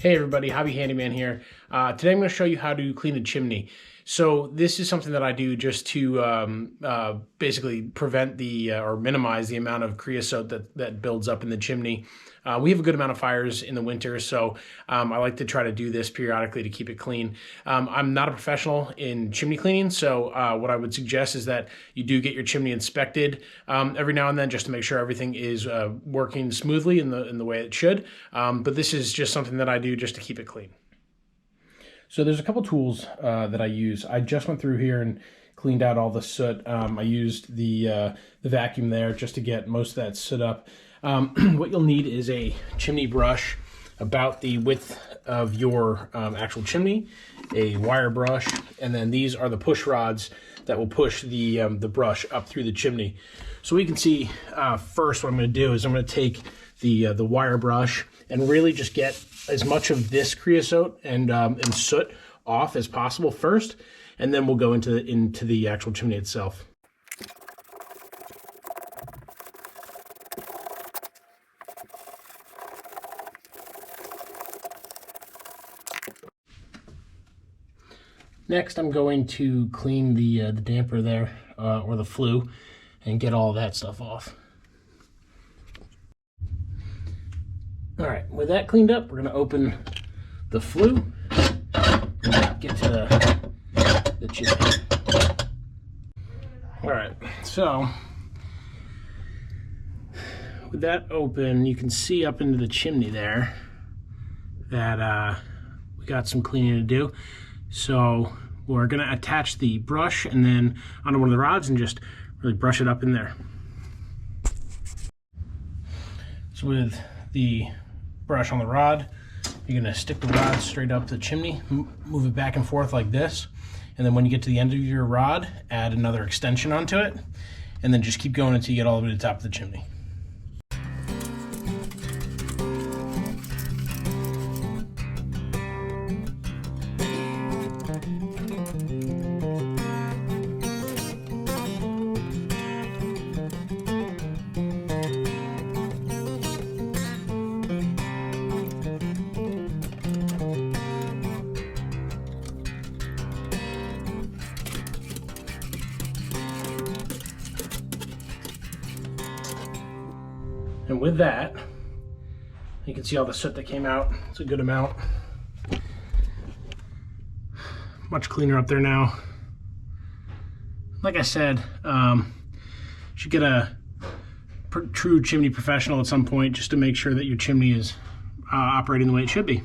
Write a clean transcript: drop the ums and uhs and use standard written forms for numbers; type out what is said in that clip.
Hey everybody, Hobby Handyman here. Today I'm going to show you how to clean a chimney. So this is something that I do just to basically prevent or minimize the amount of creosote that builds up in the chimney. We have a good amount of fires in the winter, so I like to try to do this periodically to keep it clean. I'm not a professional in chimney cleaning, so what I would suggest is that you do get your chimney inspected every now and then just to make sure everything is working smoothly in the way it should. But this is just something that I do just to keep it clean. So there's a couple tools that I use. I just went through here and cleaned out all the soot. I used the vacuum there just to get most of that soot up. What you'll need is a chimney brush about the width of your actual chimney, a wire brush, and then these are the push rods that will push the brush up through the chimney. So we can see first what I'm going to do is I'm going to take the wire brush and really just get as much of this creosote and soot off as possible first, and then we'll go into the actual chimney itself. Next, I'm going to clean the damper there, or the flue, and get all that stuff off. All right, with that cleaned up, we're going to open the flue and get to the chimney. All right, so with that open, you can see up into the chimney there that we got some cleaning to do. So we're going to attach the brush and then onto one of the rods and just really brush it up in there. So with the brush on the rod, you're going to stick the rod straight up the chimney, move it back and forth like this, and then when you get to the end of your rod, add another extension onto it, and then just keep going until you get all the way to the top of the chimney. And with that, you can see all the soot that came out. It's a good amount. Much cleaner up there now. Like I said, you should get a true chimney professional at some point just to make sure that your chimney is operating the way it should be.